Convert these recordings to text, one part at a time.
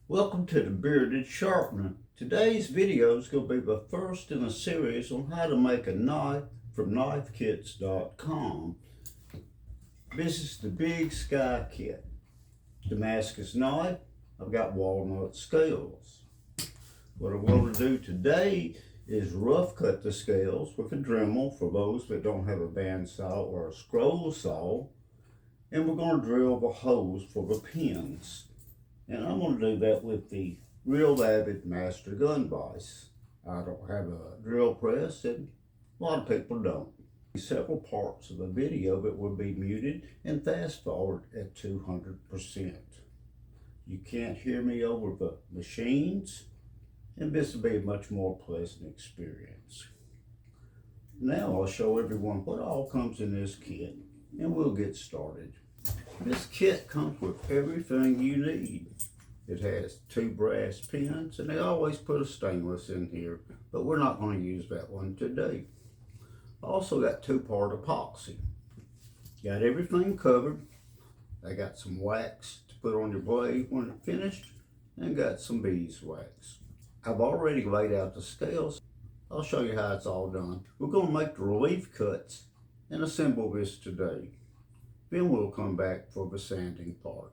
Welcome to the Bearded Sharpener. Today's video is going to be the first in a series on how to make a knife from knifekits.com. This is the Big Sky Kit. Damascus knife. I've got walnut scales. What I'm going to do today is rough cut the scales with a Dremel for those that don't have a bandsaw or a scroll saw. And we're going to drill the holes for the pins. And I'm going to do that with the Real Avid Master Gun Vise. I don't have a drill press, and a lot of people don't. Several parts of the video that will be muted and fast forward at 200%. You can't hear me over the machines, and this will be a much more pleasant experience. Now I'll show everyone what all comes in this kit, and we'll get started. This kit comes with everything you need. It has 2 brass pins, and they always put a stainless in here, but we're not going to use that one today. Also got 2-part epoxy. Got everything covered. I got some wax to put on your blade when it's finished, and got some beeswax. I've already laid out the scales. I'll show you how it's all done. We're going to make the relief cuts and assemble this today. Then we'll come back for the sanding part.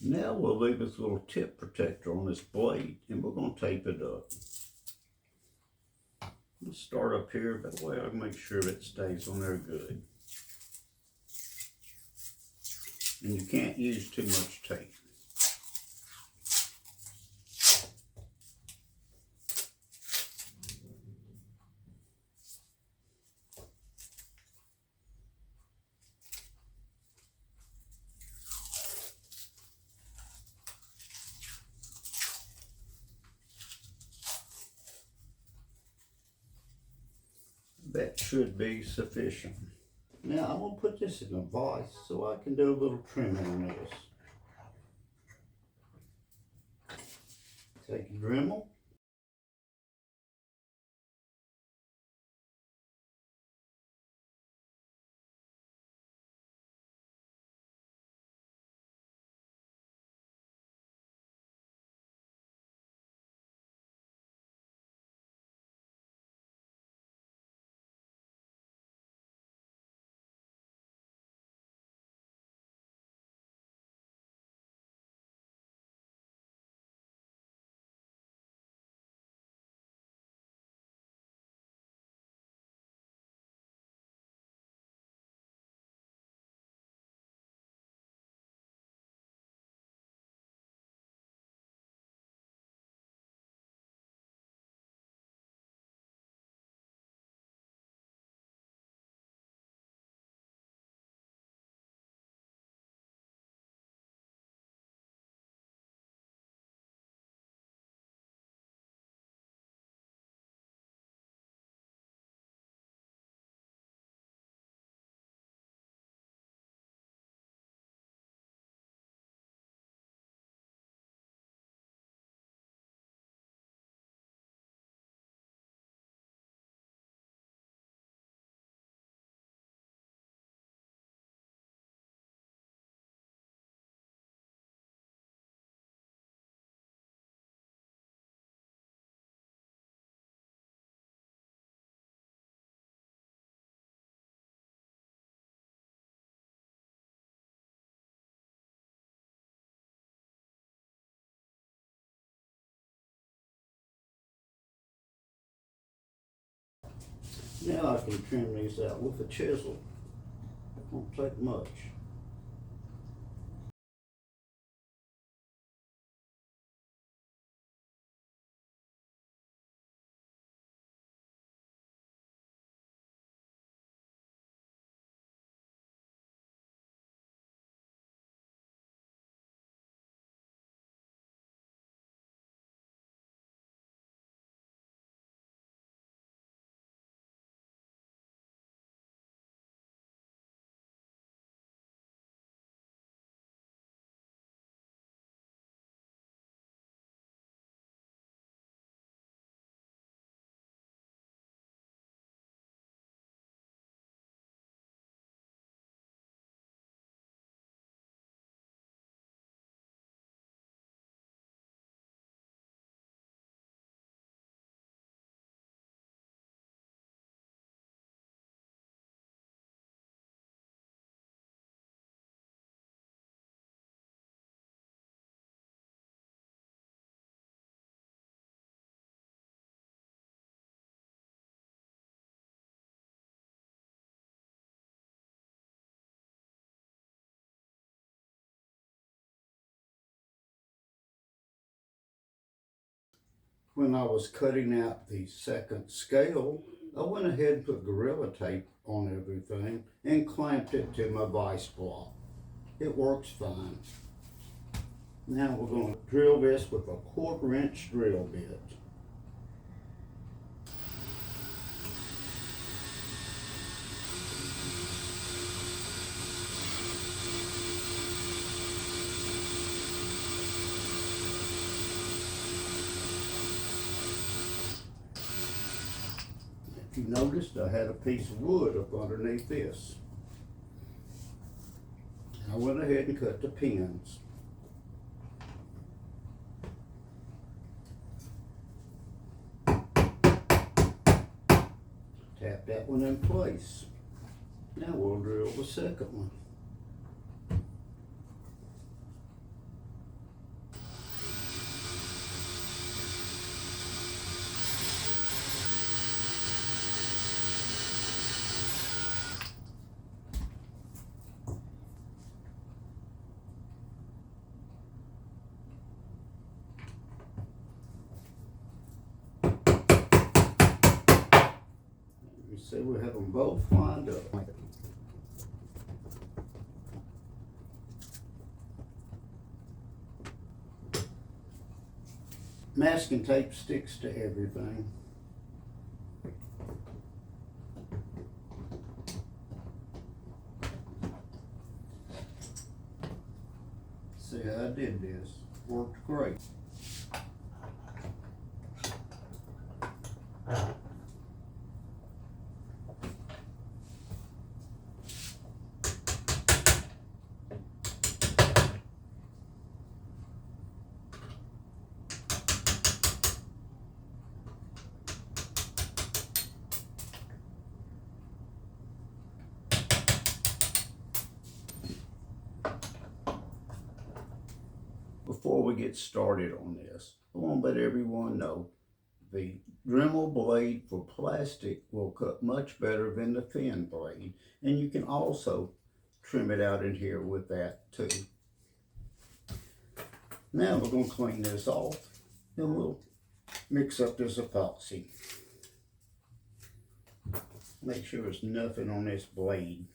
Now we'll leave this little tip protector on this blade, and we're going to tape it up. Let's start up here, that way I can make sure it stays on there good. And you can't use too much tape. That should be sufficient. Now I'm going to put this in a vise so I can do a little trimming on this. Take a Dremel. Now I can trim these out with a chisel. It won't take much. when I was cutting out the second scale, I went ahead and put Gorilla Tape on everything and clamped it to my vise block. It works fine. Now we're going to drill this with a 1/4 inch drill bit. If you noticed, I had a piece of wood up underneath this. I went ahead and cut the pins. Tap that one in place. Now we'll drill the second one. See, we have them both lined up. Masking tape sticks to everything. See how I did this? Worked great. Before we get started on this, I want to let everyone know the Dremel blade for plastic will cut much better than the thin blade, and you can also trim it out in here with that too. Now we're going to clean this off and we'll mix up this epoxy. Make sure there's nothing on this blade.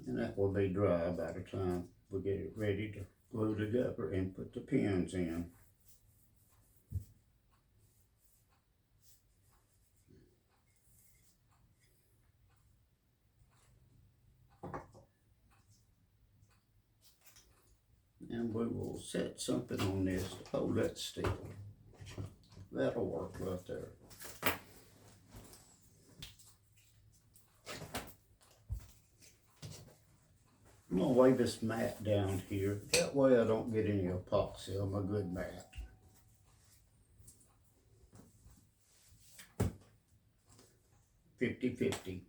And that will be dry by the time we get it ready to glue together and put the pins in. And we will set something on this to hold that still. That'll work right there. I'm going to lay this mat down here. That way I don't get any epoxy on my good mat. "50-50.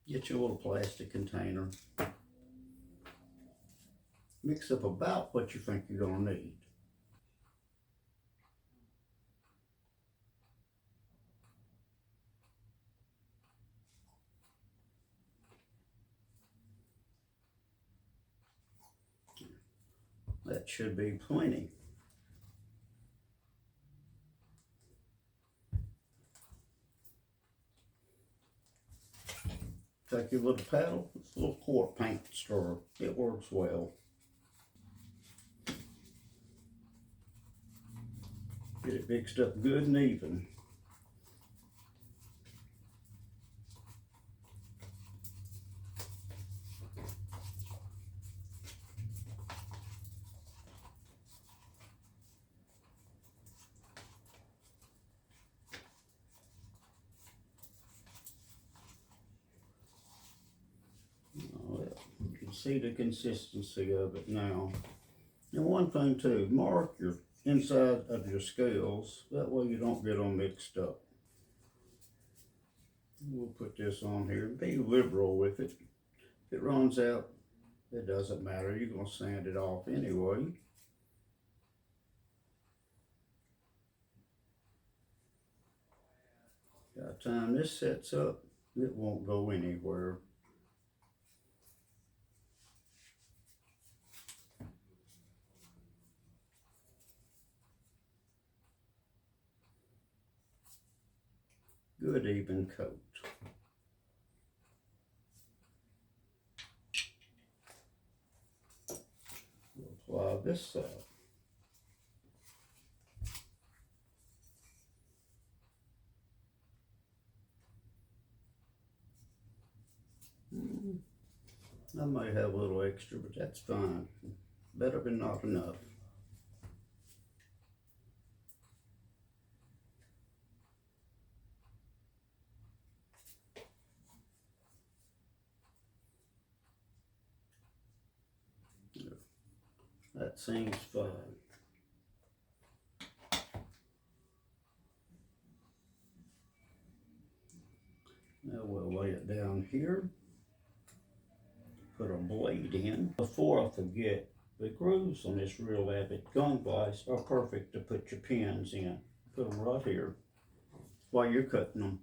Get your little plastic container. Mix up about what you think you're going to need. That should be plenty. Take your little paddle, it's a little quart paint stirrer. It works well. Get it mixed up good and even. You can see the consistency of it now. And one thing too, mark your inside of your scales. That way you don't get them mixed up. We'll put this on here. Be liberal with it. If it runs out, it doesn't matter. You're going to sand it off anyway. By the time this sets up, it won't go anywhere. Good even coat. We'll apply this side. I may have a little extra, but that's fine. Better than not enough. That seems fine. Now we'll lay it down here. Put a blade in. Before I forget, the grooves on this Real Abbott gun vise are perfect to put your pins in. Put them right here while you're cutting them.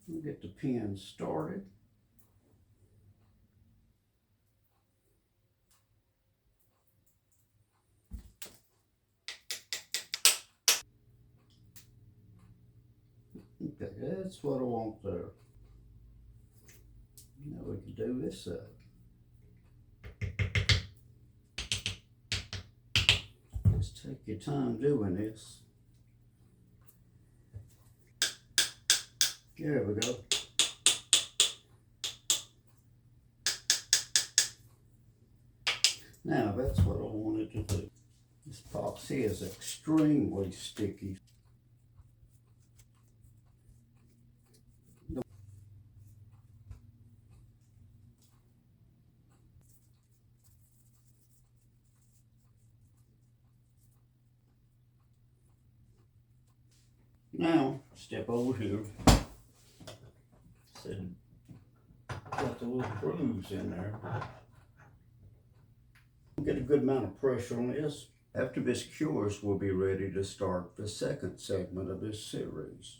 We'll get the pins started. Okay, that's what I want there. Now we can do this side. Just take your time doing this. There we go. Now that's what I wanted to do. This epoxy is extremely sticky. Now, step over here. Said, got the little grooves in there. Get a good amount of pressure on this. After this cures, we'll be ready to start the second segment of this series.